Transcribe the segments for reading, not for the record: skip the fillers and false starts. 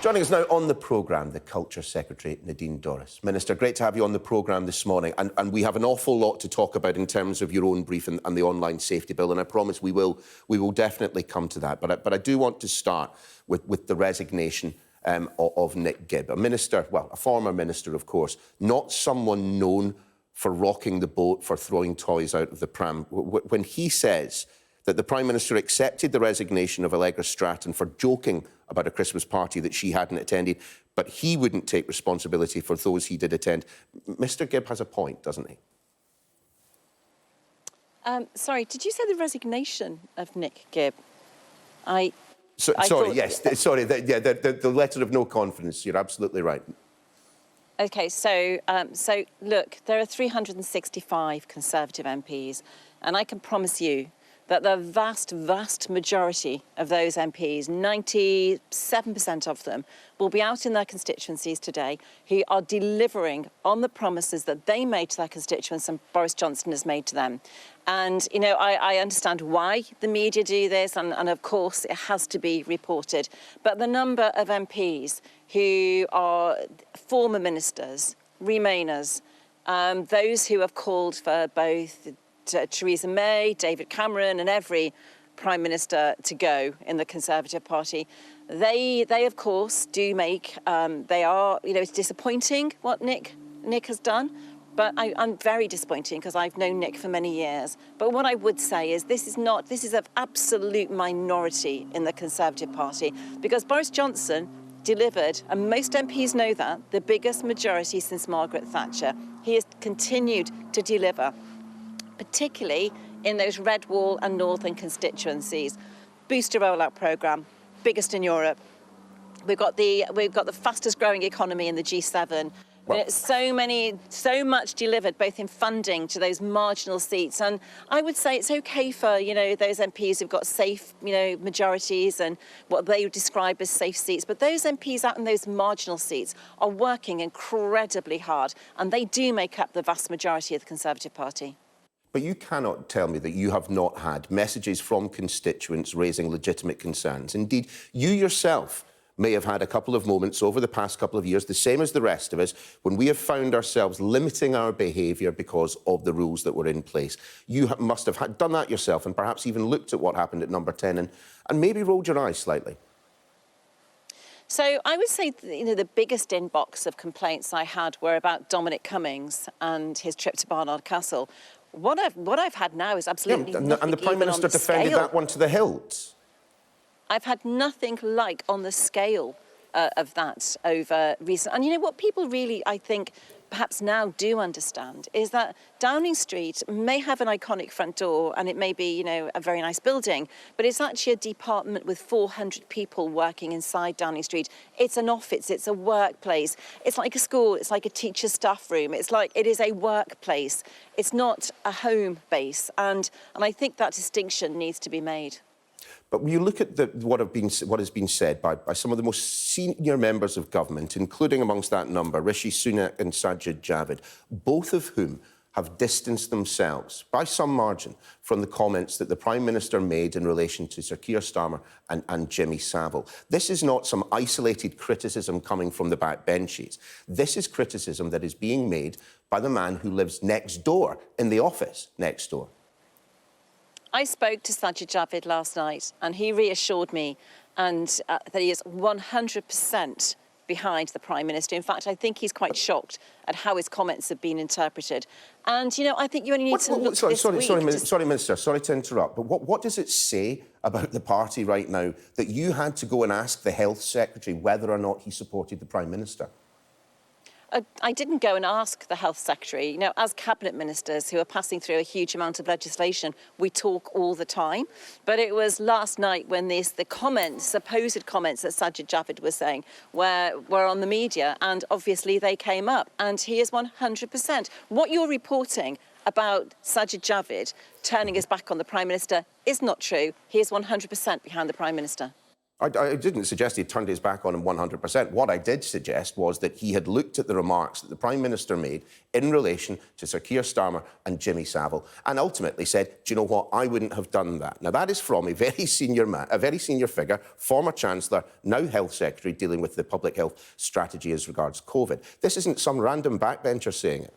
Joining us now on the programme, the Culture Secretary, Nadine Dorries. Minister, great to have you on the programme this morning. And we have an awful lot to talk about in terms of your own brief and the online safety bill, and I promise we will definitely come to that. But I do want to start with the resignation of Nick Gibb, a minister, well, a former minister, of course, not someone known for rocking the boat, for throwing toys out of the pram. When he says that the Prime Minister accepted the resignation of Allegra Stratton for joking about a Christmas party that she hadn't attended, but he wouldn't take responsibility for those he did attend. Mr Gibb has a point, doesn't he? Sorry, did you say the resignation of Nick Gibb? Sorry, the letter of no confidence. You're absolutely right. OK, so look, there are 365 Conservative MPs, and I can promise you that the vast majority of those MPs, 97% of them, will be out in their constituencies today who are delivering on the promises that they made to their constituents and Boris Johnson has made to them. And, you know, I understand why the media do this, and of course it has to be reported. But the number of MPs who are former ministers, Remainers, those who have called for both Theresa May, David Cameron and every Prime Minister to go in the Conservative Party, they of course do make, it's disappointing what Nick has done, but I'm very disappointed because I've known Nick for many years. But what I would say is this is an absolute minority in the Conservative Party, because Boris Johnson delivered, and most MPs know that, the biggest majority since Margaret Thatcher. He has continued to deliver, particularly in those red wall and northern constituencies. Booster rollout programme, biggest in Europe. We've got the fastest growing economy in the G7. Well, so much delivered, both in funding to those marginal seats. And I would say it's OK for, those MPs who've got safe, majorities and what they would describe as safe seats. But those MPs out in those marginal seats are working incredibly hard, and they do make up the vast majority of the Conservative Party. But you cannot tell me that you have not had messages from constituents raising legitimate concerns. Indeed, you yourself may have had a couple of moments over the past couple of years, the same as the rest of us, when we have found ourselves limiting our behaviour because of the rules that were in place. You must have done that yourself, and perhaps even looked at what happened at Number 10 and maybe rolled your eyes slightly. So I would say, the biggest inbox of complaints I had were about Dominic Cummings and his trip to Barnard Castle. What I've had now is absolutely nothing. And the Prime Minister defended that one to the hilt. I've had nothing like on the scale of that over recent. And you know what people really, I think, perhaps now do understand is that Downing Street may have an iconic front door and it may be, a very nice building, but it's actually a department with 400 people working inside Downing Street. It's an office, it's a workplace. It's like a school, it's like a teacher staff room. It is a workplace. It's not a home base. And I think that distinction needs to be made. But when you look at what has been said by some of the most senior members of government, including amongst that number, Rishi Sunak and Sajid Javid, both of whom have distanced themselves by some margin from the comments that the Prime Minister made in relation to Sir Keir Starmer and Jimmy Savile. This is not some isolated criticism coming from the backbenches. This is criticism that is being made by the man who lives next door, in the office next door. I spoke to Sajid Javid last night and he reassured me that he is 100% behind the Prime Minister. In fact, I think he's quite shocked at how his comments have been interpreted. And, I think you only need to look Sorry, Minister, sorry to interrupt, but what does it say about the party right now that you had to go and ask the Health Secretary whether or not he supported the Prime Minister? I didn't go and ask the Health Secretary. As Cabinet Ministers who are passing through a huge amount of legislation, we talk all the time. But it was last night when the supposed comments that Sajid Javid was saying were on the media, and obviously they came up. And he is 100%. What you're reporting about Sajid Javid turning his back on the Prime Minister is not true. He is 100% behind the Prime Minister. I didn't suggest he'd turned his back on him 100%. What I did suggest was that he had looked at the remarks that the Prime Minister made in relation to Sir Keir Starmer and Jimmy Savile and ultimately said, do you know what, I wouldn't have done that. Now, that is from a very senior man, a very senior figure, former Chancellor, now Health Secretary, dealing with the public health strategy as regards COVID. This isn't some random backbencher saying it.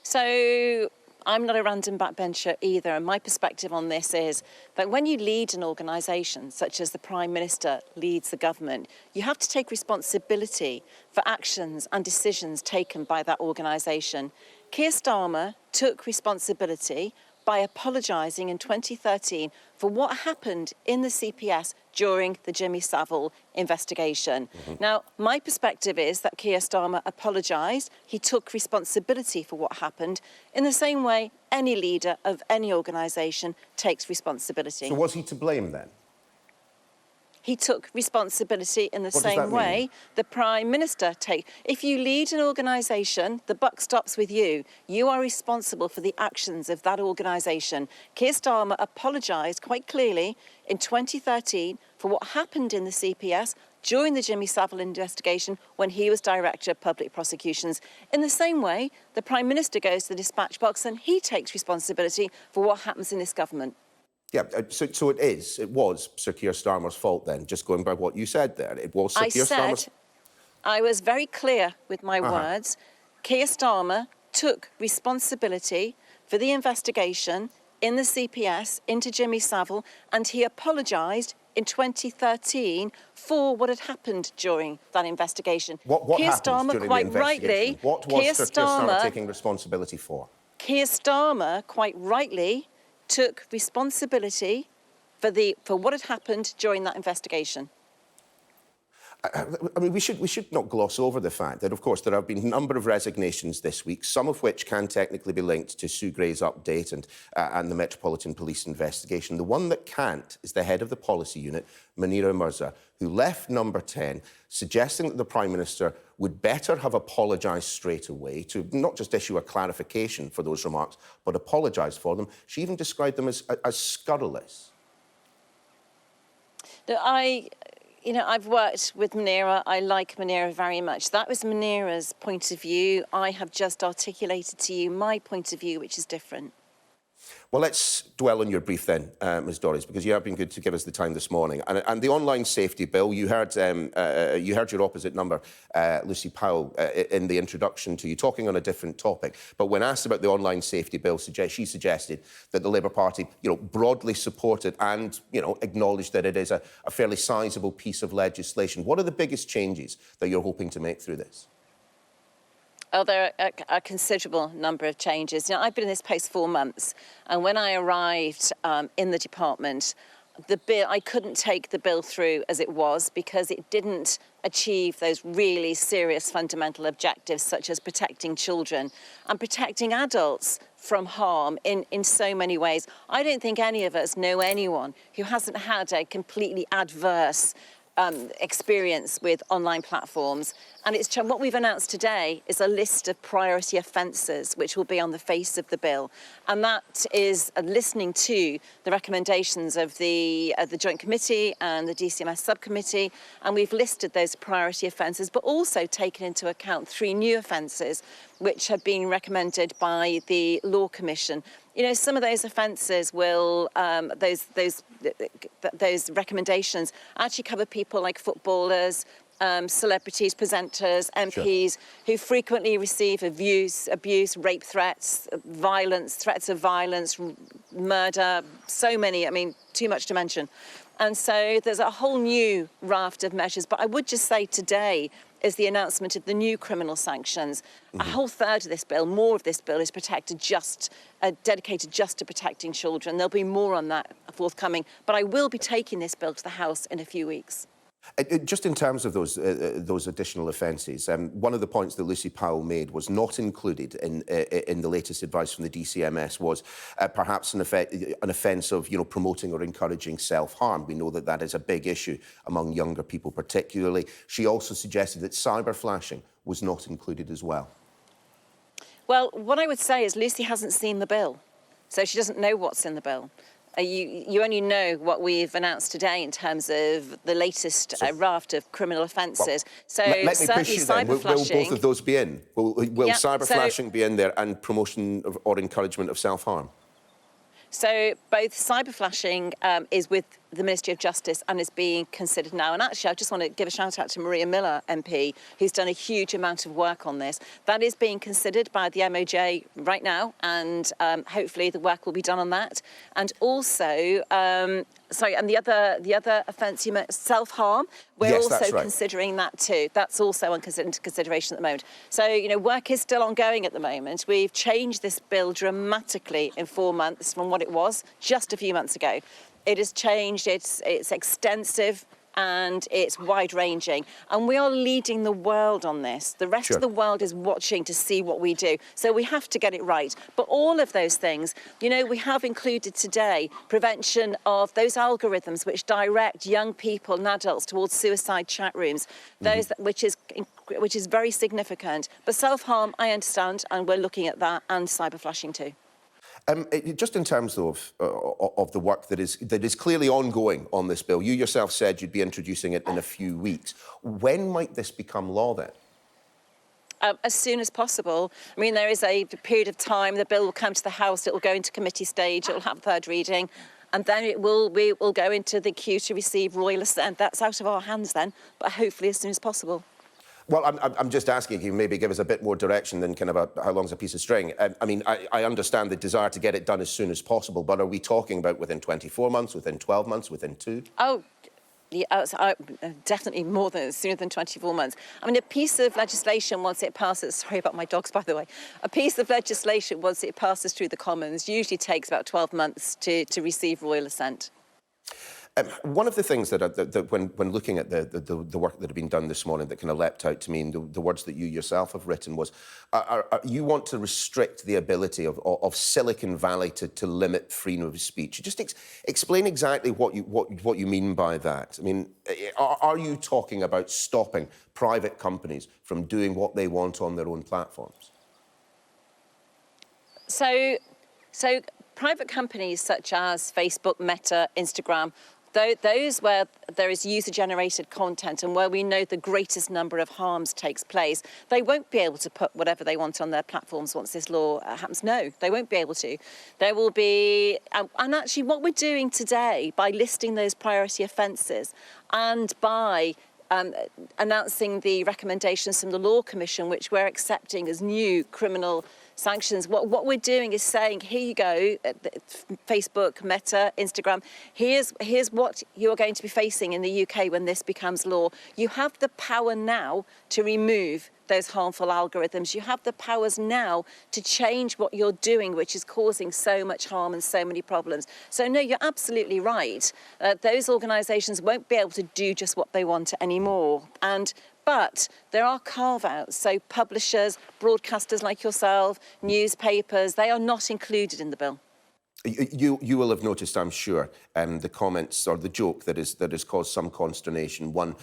So I'm not a random backbencher either, and my perspective on this is that when you lead an organisation, such as the Prime Minister leads the government, you have to take responsibility for actions and decisions taken by that organisation. Keir Starmer took responsibility by apologising in 2013 for what happened in the CPS during the Jimmy Savile investigation. Now, my perspective is that Keir Starmer apologised. He took responsibility for what happened in the same way any leader of any organisation takes responsibility. So was he to blame then? He took responsibility in the What does that same way mean? the Prime Minister takes. If you lead an organisation, the buck stops with you. You are responsible for the actions of that organisation. Keir Starmer apologised quite clearly in 2013 for what happened in the CPS during the Jimmy Savile investigation when he was Director of Public Prosecutions. In the same way, the Prime Minister goes to the dispatch box and he takes responsibility for what happens in this government. Yeah, so it was Sir Keir Starmer's fault then, just going by what you said there. It was Sir Keir Starmer's... I was very clear with my words. Keir Starmer took responsibility for the investigation in the CPS into Jimmy Savile, and he apologised in 2013 for what had happened during that investigation. What Keir happened Starmer, during quite the investigation? rightly, What was Sir Keir Starmer taking responsibility for? Keir Starmer, quite rightly, took responsibility for what had happened during that investigation. I mean, we should not gloss over the fact that, of course, there have been a number of resignations this week, some of which can technically be linked to Sue Gray's update and the Metropolitan Police investigation. The one that can't is the head of the policy unit, Munira Mirza, who left Number 10, suggesting that the Prime Minister would better have apologised straight away, to not just issue a clarification for those remarks, but apologise for them. She even described them as scurrilous. I've worked with Munira. I like Munira very much. That was Munira's point of view. I have just articulated to you my point of view, which is different. Well, let's dwell on your brief then, Ms Dorries, because you have been good to give us the time this morning. And the online safety bill, you heard your opposite number, Lucy Powell, in the introduction to you, talking on a different topic. But when asked about the online safety bill, she suggested that the Labour Party, broadly supported and, acknowledged that it is a fairly sizable piece of legislation. What are the biggest changes that you're hoping to make through this? Oh, there are a considerable number of changes. I've been in this post 4 months, and when I arrived in the department, I couldn't take the bill through as it was because it didn't achieve those really serious fundamental objectives, such as protecting children and protecting adults from harm in so many ways. I don't think any of us know anyone who hasn't had a completely adverse experience with online platforms. And what we've announced today is a list of priority offences which will be on the face of the bill. And that is listening to the recommendations of the Joint Committee and the DCMS subcommittee. And we've listed those priority offences, but also taken into account 3 new offences which have been recommended by the Law Commission. Some of those offences will, those recommendations actually cover people like footballers, celebrities, presenters, MPs, who frequently receive abuse, rape threats, violence, threats of violence, murder, so many, too much to mention. And so there's a whole new raft of measures. But I would just say today is the announcement of the new criminal sanctions. A whole third of this bill, more of this bill, is dedicated just to protecting children. There'll be more on that forthcoming. But I will be taking this bill to the House in a few weeks. Just in terms of those additional offences, one of the points that Lucy Powell made was not included in the latest advice from the DCMS was perhaps an offence of promoting or encouraging self-harm. We know that that is a big issue among younger people particularly. She also suggested that cyber flashing was not included as well. Well, what I would say is Lucy hasn't seen the bill, so she doesn't know what's in the bill. You only know what we've announced today in terms of the latest raft of criminal offences. So let me push you then. Will both of those be in? Will cyber flashing be in there, and promotion or encouragement of self-harm? So both cyber flashing is with the Ministry of Justice and is being considered now. And actually, I just want to give a shout out to Maria Miller MP, who's done a huge amount of work on this. That is being considered by the MOJ right now, and hopefully the work will be done on that. And also, and the other offence you meant, self-harm, we're also considering that too. That's also under consideration at the moment. So, work is still ongoing at the moment. We've changed this bill dramatically in 4 months from what it was just a few months ago. It has changed, it's extensive and it's wide-ranging. And we are leading the world on this. The rest of the world is watching to see what we do. So we have to get it right. But all of those things, we have included today prevention of those algorithms which direct young people and adults towards suicide chat rooms, which is very significant. But self-harm, I understand, and we're looking at that, and cyber flashing too. Just in terms of the work that is clearly ongoing on this bill, you yourself said you'd be introducing it in a few weeks. When might this become law then? As soon as possible. I mean, there is a period of time. The bill will come to the House, it will go into committee stage, it will have third reading, and then we will go into the queue to receive royal assent. That's out of our hands then, but hopefully as soon as possible. Well, I'm just asking you, maybe give us a bit more direction than kind of how long's a piece of string. I understand the desire to get it done as soon as possible, but are we talking about within 24 months, within 12 months, within 2? Oh, yeah, definitely sooner than 24 months. I mean, a piece of legislation, once it passes, sorry about my dogs, by the way, a piece of legislation, once it passes through the Commons, usually takes about 12 months to receive royal assent. One of the things that when looking at the work that had been done this morning that kind of leapt out to me, and the words that you yourself have written, was you want to restrict the ability of Silicon Valley to limit freedom of speech. Just explain exactly what you mean by that. I mean, are you talking about stopping private companies from doing what they want on their own platforms? So private companies such as Facebook, Meta, Instagram, those where there is user-generated content and where we know the greatest number of harms takes place, they won't be able to put whatever they want on their platforms once this law happens. No, they won't be able to. There will be... and actually what we're doing today by listing those priority offences and by announcing the recommendations from the Law Commission, which we're accepting as new criminal sanctions. What we're doing is saying, here you go, Facebook, Meta, Instagram, here's what you're going to be facing in the UK when this becomes law. You have the power now to remove those harmful algorithms. You have the powers now to change what you're doing, which is causing so much harm and so many problems. So no, you're absolutely right. Those organisations won't be able to do just what they want anymore. But there are carve-outs, so publishers, broadcasters like yourself, newspapers, they are not included in the bill. You will have noticed, I'm sure, the comments or the joke that has caused some consternation. One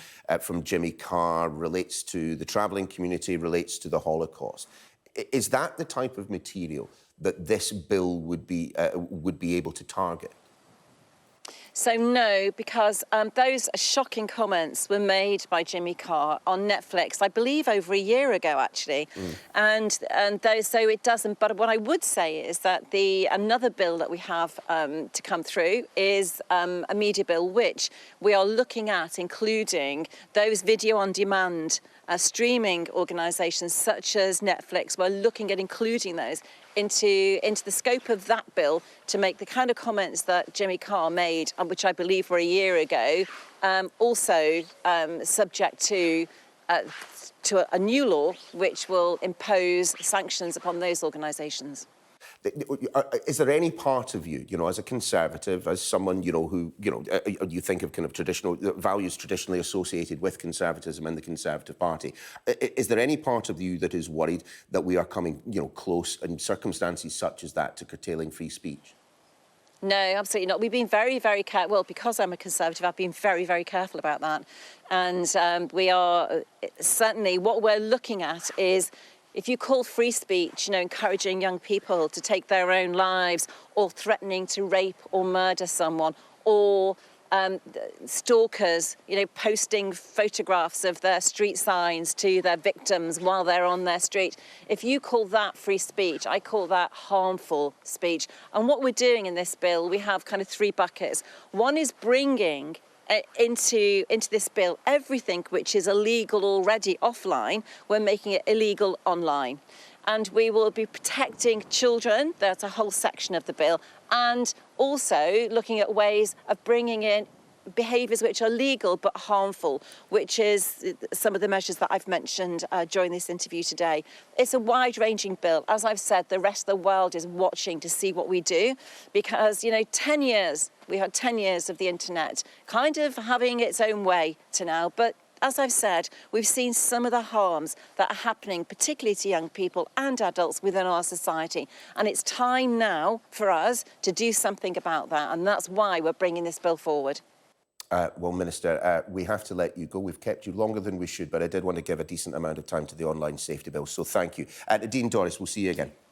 from Jimmy Carr relates to the travelling community, relates to the Holocaust. Is that the type of material that this bill would be able to target? So no, because those shocking comments were made by Jimmy Carr on Netflix, I believe over a year ago, actually. And so it doesn't. But what I would say is that another bill that we have to come through is a media bill, which we are looking at including those video on demand streaming organisations such as Netflix. We're looking at including those into the scope of that bill to make the kind of comments that Jimmy Carr made, which I believe were a year ago, also subject to a new law which will impose sanctions upon those organisations. Is there any part of you, as a Conservative, as someone, who, you think of kind of traditional values traditionally associated with Conservatism and the Conservative Party, is there any part of you that is worried that we are coming, close in circumstances such as that to curtailing free speech? No, absolutely not. We've been very, very careful. Well, because I'm a Conservative, I've been very, very careful about that. And we are certainly, what we're looking at is if you call free speech, encouraging young people to take their own lives or threatening to rape or murder someone, or stalkers, posting photographs of their street signs to their victims while they're on their street. If you call that free speech, I call that harmful speech. And what we're doing in this bill, we have kind of three buckets. One is bringing into this bill everything which is illegal already offline, we're making it illegal online. And we will be protecting children, that's a whole section of the bill, and also looking at ways of bringing in behaviours which are legal but harmful, which is some of the measures that I've mentioned during this interview today. It's a wide-ranging bill. As I've said, the rest of the world is watching to see what we do because, 10 years, we had 10 years of the internet kind of having its own way to now, but as I've said, we've seen some of the harms that are happening, particularly to young people and adults within our society. And it's time now for us to do something about that. And that's why we're bringing this bill forward. Well, Minister, we have to let you go. We've kept you longer than we should, but I did want to give a decent amount of time to the online safety bill. So thank you. Nadine Dorries, we'll see you again.